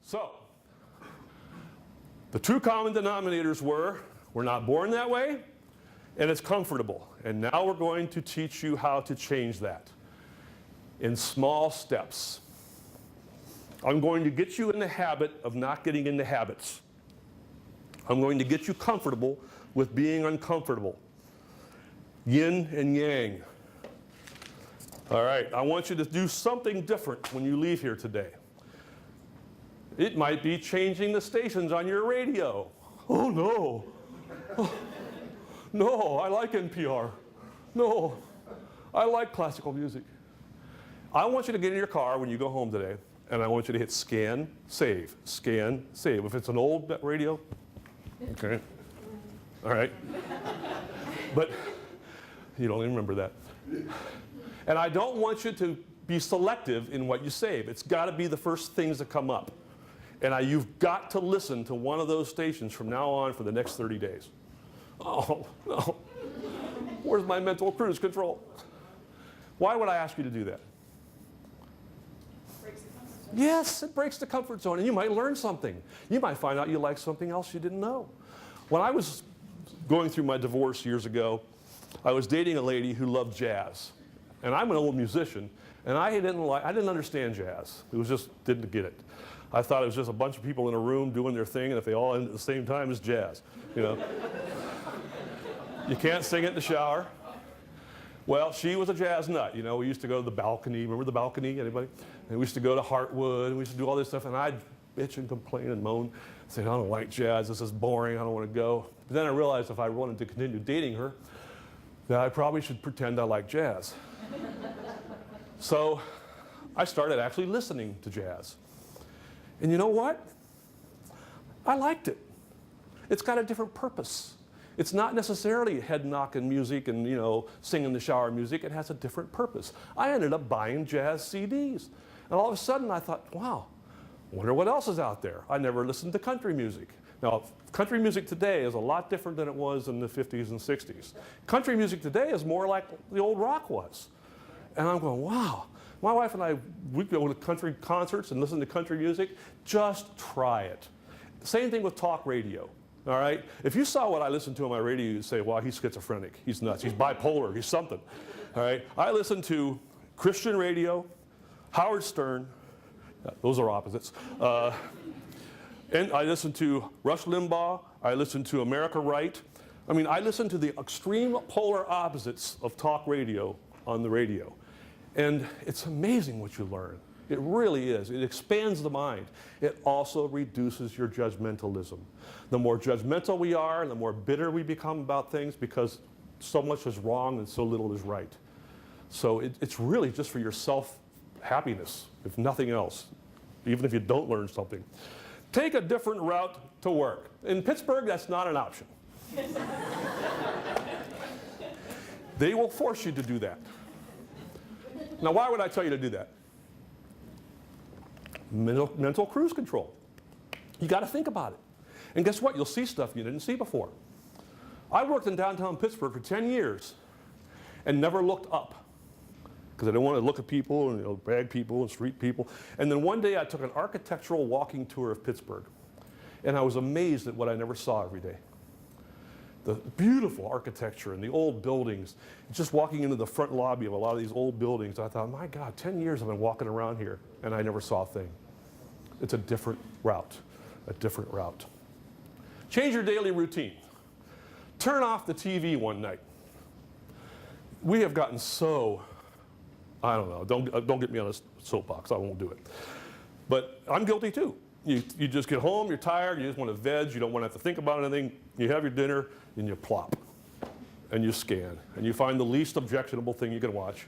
So, the two common denominators were, we're not born that way, and it's comfortable. And now we're going to teach you how to change that in small steps. I'm going to get you in the habit of not getting into habits. I'm going to get you comfortable with being uncomfortable. Yin and yang. All right, I want you to do something different when you leave here today. It might be changing the stations on your radio. Oh no. Oh, no, I like NPR. No, I like classical music. I want you to get in your car when you go home today, and I want you to hit scan, save, scan, save. If it's an old radio, okay, all right. But you don't even remember that. And I don't want you to be selective in what you save. It's got to be the first things that come up. And you've got to listen to one of those stations from now on for the next 30 days. Oh, no. Where's my mental cruise control? Why would I ask you to do that? Yes, it breaks the comfort zone, and you might learn something. You might find out you like something else you didn't know. When I was going through my divorce years ago, I was dating a lady who loved jazz. And I'm an old musician, and I didn't understand jazz. It was just, didn't get it. I thought it was just a bunch of people in a room doing their thing, and if they all ended at the same time, it's jazz, you know. You can't sing it in the shower. Well, she was a jazz nut. You know, we used to go to the balcony. Remember the balcony, anybody? And we used to go to Heartwood, and we used to do all this stuff, and I'd bitch and complain and moan, say, I don't like jazz, this is boring, I don't want to go. But then I realized if I wanted to continue dating her, that I probably should pretend I like jazz. So I started actually listening to jazz. And you know what? I liked it. It's got a different purpose. It's not necessarily head-knocking music and, you know, singing the shower music. It has a different purpose. I ended up buying jazz CDs. And all of a sudden I thought, wow, I wonder what else is out there. I never listened to country music. Now, country music today is a lot different than it was in the 50s and 60s. Country music today is more like the old rock was. And I'm going, wow. My wife and I, we'd go to country concerts and listen to country music. Just try it. Same thing with talk radio, all right? If you saw what I listen to on my radio, you'd say, wow, he's schizophrenic. He's nuts. He's bipolar. He's something, all right? I listen to Christian radio, Howard Stern. Those are opposites. And I listen to Rush Limbaugh. I listen to America Right. I mean, I listen to the extreme polar opposites of talk radio on the radio. And it's amazing what you learn. It really is. It expands the mind. It also reduces your judgmentalism. The more judgmental we are, the more bitter we become about things because so much is wrong and so little is right. So it's really just for your self-happiness, if nothing else, even if you don't learn something. Take a different route to work. In Pittsburgh, that's not an option. They will force you to do that. Now, why would I tell you to do that? Mental cruise control. You got to think about it. And guess what? You'll see stuff you didn't see before. I worked in downtown Pittsburgh for 10 years and never looked up because I didn't want to look at people and, you know, brag people and street people. And then one day I took an architectural walking tour of Pittsburgh, and I was amazed at what I never saw every day. The beautiful architecture and the old buildings. Just walking into the front lobby of a lot of these old buildings, I thought, my God, 10 years I've been walking around here and I never saw a thing. It's a different route, a different route. Change your daily routine. Turn off the TV one night. We have gotten so, I don't know, don't get me on a soapbox, I won't do it. But I'm guilty too. You just get home, you're tired, you just want to veg, you don't want to have to think about anything, you have your dinner, and you plop, and you scan, and you find the least objectionable thing you can watch.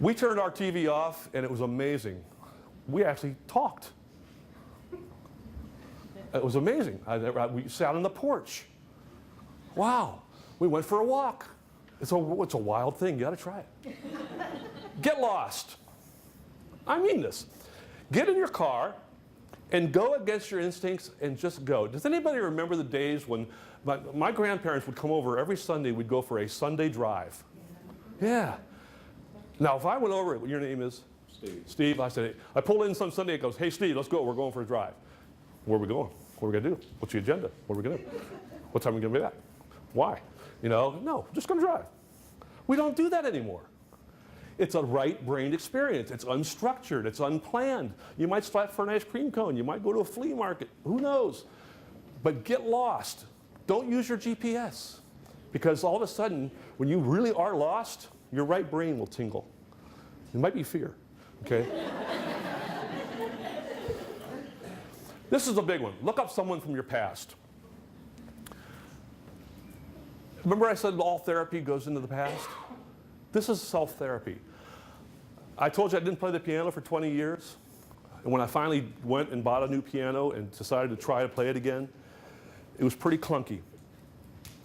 We turned our TV off, and it was amazing. We actually talked. It was amazing. We sat on the porch. Wow. We went for a walk. It's a wild thing. You got to try it. Get lost. I mean this. Get in your car and go against your instincts and just go. Does anybody remember the days when my grandparents would come over every Sunday, we'd go for a Sunday drive? Yeah. Now, if I went over, your name is? Steve, I said, I pulled in some Sunday, it goes, hey Steve, let's go, we're going for a drive. Where are we going? What are we gonna do? What's the agenda? What are we gonna do? What time are we gonna be back? Why? You know, no, just gonna drive. We don't do that anymore. It's a right-brained experience. It's unstructured, it's unplanned. You might stop for an ice cream cone, you might go to a flea market, who knows? But get lost. Don't use your GPS. Because all of a sudden, when you really are lost, your right brain will tingle. It might be fear, okay? This is a big one. Look up someone from your past. Remember I said all therapy goes into the past? This is self-therapy. I told you I didn't play the piano for 20 years. And when I finally went and bought a new piano and decided to try to play it again, it was pretty clunky.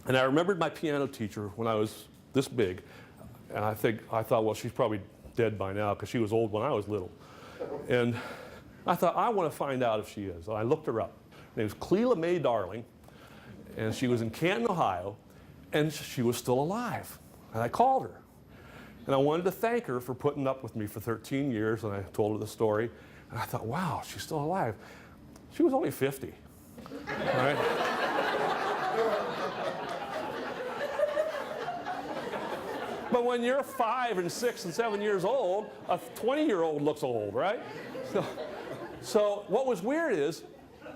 And I remembered my piano teacher when I was this big. And I thought, well, she's probably dead by now because she was old when I was little. And I thought, I want to find out if she is. So I looked her up. Her name was Cleela Mae Darling. And she was in Canton, Ohio. And she was still alive. And I called her. And I wanted to thank her for putting up with me for 13 years. And I told her the story. And I thought, wow, she's still alive. She was only 50. All right? But when you're 5 and 6 and 7 years old, a 20-year-old looks old, right? So what was weird is,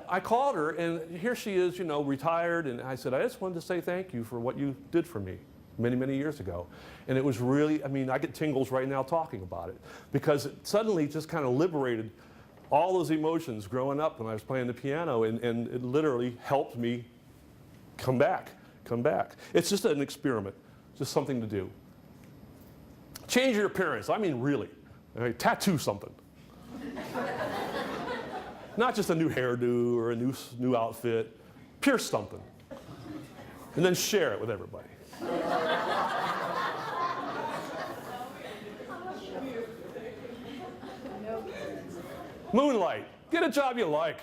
I called her, and here she is, you know, retired, and I said, I just wanted to say thank you for what you did for me many, many years ago. And it was really, I mean, I get tingles right now talking about it, because it suddenly just kind of liberated all those emotions growing up when I was playing the piano, and it literally helped me come back. It's just an experiment, just something to do. Change your appearance, I mean really. Right? Tattoo something. Not just a new hairdo or a new outfit. Pierce something. And then share it with everybody. Moonlight. Get a job you like.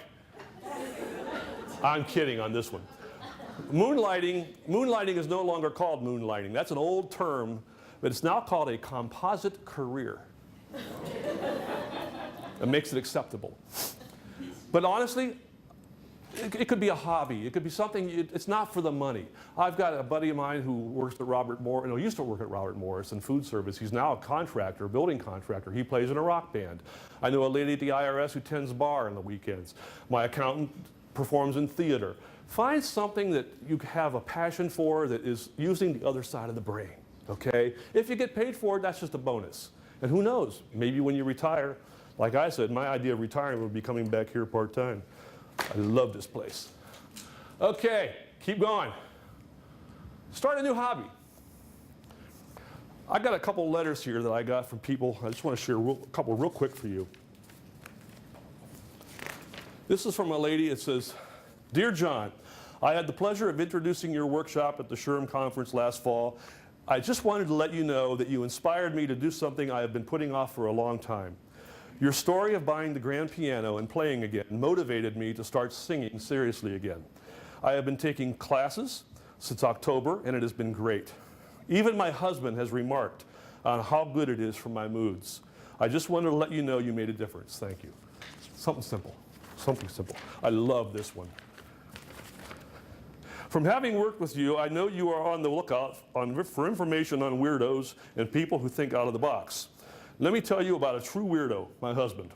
I'm kidding on this one. Moonlighting is no longer called moonlighting. That's an old term, but it's now called a composite career. It makes it acceptable. But honestly, it could be a hobby. It could be something, it's not for the money. I've got a buddy of mine who works at used to work at Robert Morris in food service. He's now a contractor, building contractor. He plays in a rock band. I know a lady at the IRS who tends bar on the weekends. My accountant performs in theater. Find something that you have a passion for that is using the other side of the brain, okay? If you get paid for it, that's just a bonus. And who knows, maybe when you retire, like I said, my idea of retiring would be coming back here part-time. I love this place. Okay, keep going. Start a new hobby. I got a couple letters here that I got from people. I just want to share a couple real quick for you. This is from a lady. It says, Dear John, I had the pleasure of introducing your workshop at the SHRM conference last fall. I just wanted to let you know that you inspired me to do something I have been putting off for a long time. Your story of buying the grand piano and playing again motivated me to start singing seriously again. I have been taking classes since October, and it has been great. Even my husband has remarked on how good it is for my moods. I just wanted to let you know you made a difference. Thank you. Something simple. Something simple. I love this one. From having worked with you, I know you are on the lookout for information on weirdos and people who think out of the box. Let me tell you about a true weirdo, my husband.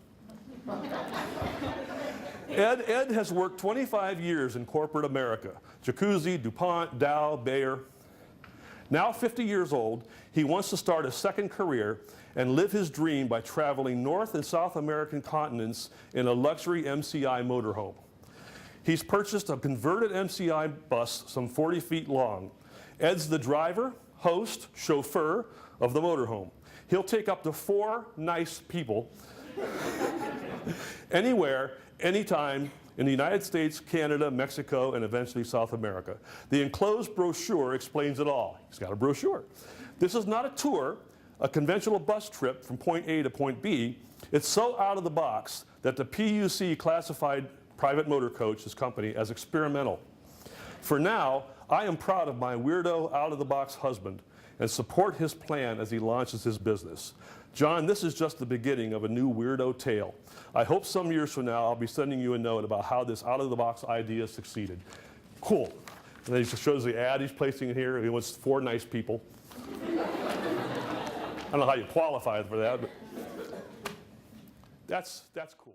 Ed has worked 25 years in corporate America. Jacuzzi, DuPont, Dow, Bayer. Now 50 years old, he wants to start a second career and live his dream by traveling North and South American continents in a luxury MCI motorhome. He's purchased a converted MCI bus some 40 feet long. Ed's the driver, host, chauffeur of the motorhome. He'll take up to 4 nice people anywhere, anytime in the United States, Canada, Mexico, and eventually South America. The enclosed brochure explains it all. He's got a brochure. This is not a tour, a conventional bus trip from point A to point B. It's so out of the box that the PUC classified private motor coach, his company, as experimental. For now, I am proud of my weirdo, out-of-the-box husband and support his plan as he launches his business. John, this is just the beginning of a new weirdo tale. I hope some years from now I'll be sending you a note about how this out-of-the-box idea succeeded. Cool. And then he just shows the ad he's placing in here. He wants 4 nice people. I don't know how you qualify for that, but that's cool.